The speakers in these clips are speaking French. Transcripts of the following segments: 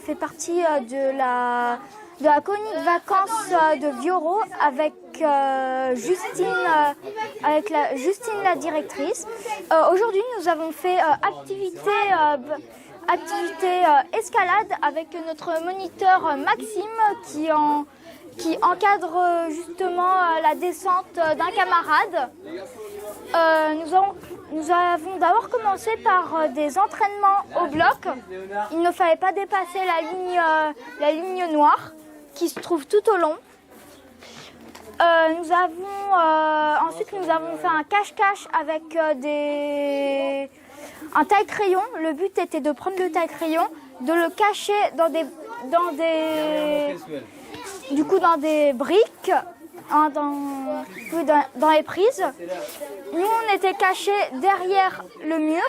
fait partie de la colonie de vacances de Vioro avec Justine, Justine la directrice. Aujourd'hui, nous avons fait activité escalade avec notre moniteur Maxime qui encadre justement la descente d'un camarade. Nous avons d'abord commencé par des entraînements au bloc. Il ne fallait pas dépasser la ligne noire qui se trouve tout au long. Ensuite, nous avons fait un cache-cache avec un taille-crayon. Le but était de prendre le taille-crayon, de le cacher dans des briques, dans les prises. Nous, on était cachés derrière le mur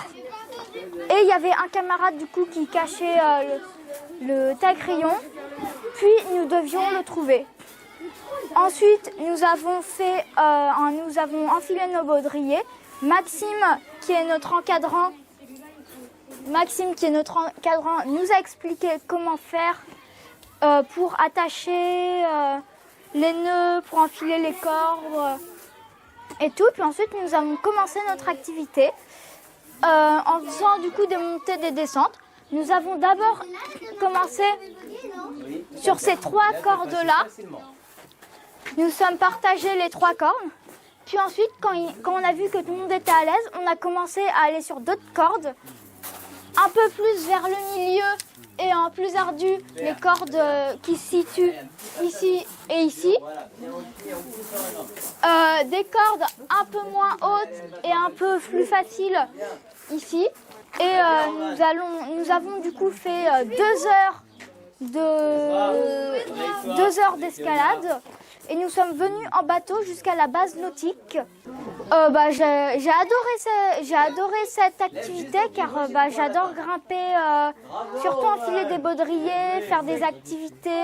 et il y avait un camarade du coup qui cachait le taille-crayon. Puis nous devions le trouver. Ensuite, nous avons enfilé nos baudriers. Maxime, qui est notre encadrant, nous a expliqué comment faire pour attacher les nœuds, pour enfiler les cordes et tout. Puis ensuite, nous avons commencé notre activité en faisant du coup des montées, des descentes. Nous avons d'abord commencé sur ces 3 cordes-là. Nous sommes partagés les 3 cordes. Puis ensuite, quand on a vu que tout le monde était à l'aise, on a commencé à aller sur d'autres cordes. Un peu plus vers le milieu et en plus ardu, les cordes qui se situent ici et ici. Des cordes un peu moins hautes et un peu plus faciles ici. Et nous avons du coup fait 2 heures d'escalade et nous sommes venus en bateau jusqu'à la base nautique. J'ai adoré cette activité car j'adore grimper, surtout enfiler des baudriers, faire des activités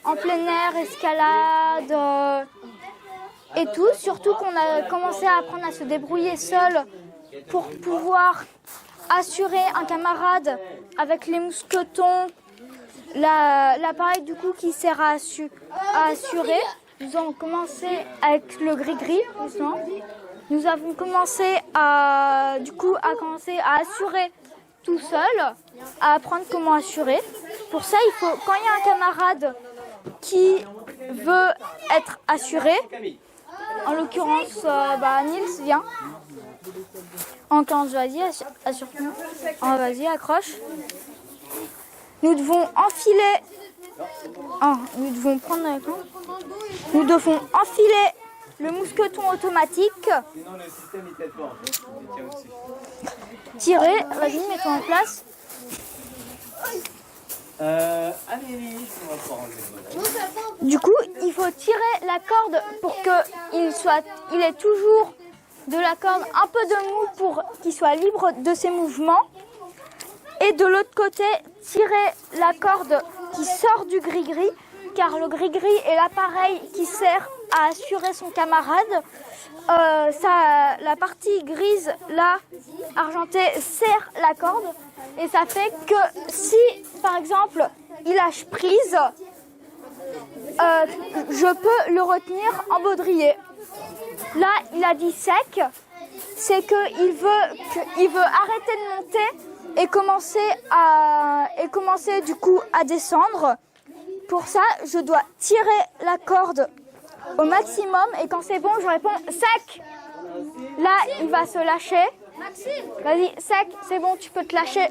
en plein air, escalade et tout. Surtout qu'on a commencé à apprendre à se débrouiller seul pour pouvoir assurer un camarade avec les mousquetons, l'appareil du coup qui sert à assurer. Nous avons commencé avec le gris-gris. Nous avons commencé à assurer tout seul, à apprendre comment assurer. Pour ça, quand il y a un camarade qui veut être assuré, en l'occurrence, Nils vient. En 15, vas-y, assure-nous. Vas-y, accroche. Nous devons enfiler. Nous devons enfiler le mousqueton automatique. Tirer. Vas-y, mets-toi en place. Du coup, il faut tirer la corde pour qu'il ait toujours de la corde un peu de mou pour qu'il soit libre de ses mouvements. Et de l'autre côté, tirer la corde qui sort du gris-gris, car le gris-gris est l'appareil qui sert à assurer son camarade. La partie grise, là, argentée, serre la corde. Et ça fait que si, par exemple, il lâche prise, je peux le retenir en baudrier. Là, il a dit sec, c'est qu'il veut arrêter de monter et commencer du coup à descendre. Pour ça, je dois tirer la corde au maximum et quand c'est bon, je réponds sec. Là, il va se lâcher. Vas-y, sec, c'est bon, tu peux te lâcher.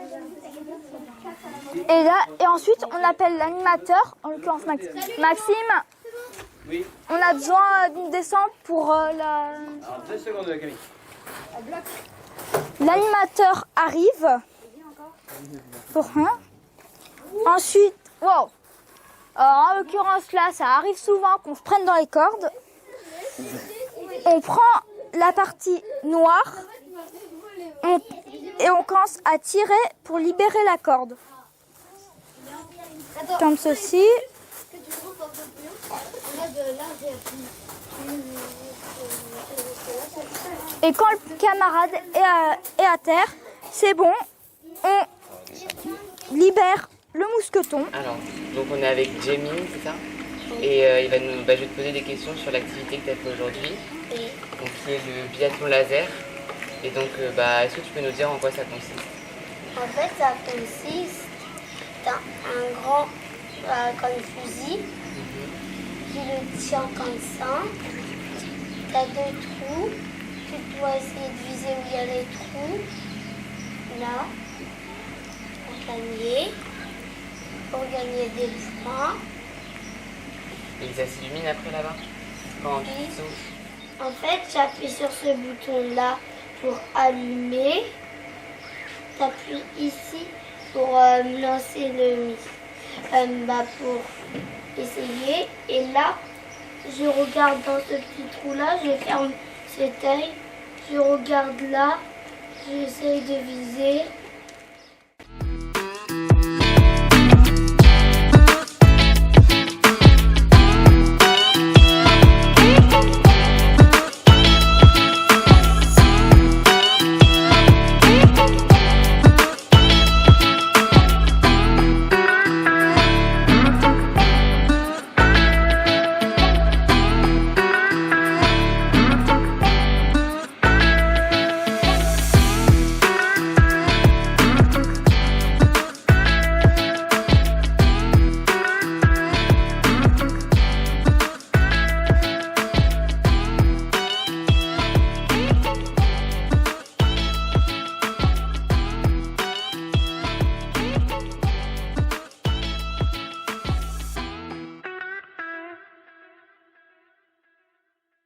Et ensuite, on appelle l'animateur, en l'occurrence Maxime. Oui. On a besoin d'une descente pour la... Alors, 2 secondes, Camille. L'animateur arrive. Pour un. Ensuite, wow. Alors, en l'occurrence, là, ça arrive souvent qu'on se prenne dans les cordes. On prend la partie noire et on commence à tirer pour libérer la corde. Comme ceci. Et quand le camarade est à terre, c'est bon, on libère le mousqueton. Alors, donc on est avec Jamie, c'est ça? Et il va nous, je vais te poser des questions sur l'activité que tu as fait aujourd'hui, Oui. donc qui est le biathlon laser. Et donc, est-ce que tu peux nous dire en quoi ça consiste? En fait, ça consiste dans un grand comme fusil qui le tient comme ça. Tu as 2 trous. Tu dois essayer de viser où il y a les trous. Là, pour gagner des points. Et ça s'illumine après là-bas? Quand tu Oui. sautes? En fait, j'appuie sur ce bouton-là pour allumer. J'appuie ici pour lancer le pour essayer. Et là, je regarde dans ce petit trou-là, je ferme cet œil, je regarde là, j'essaye de viser.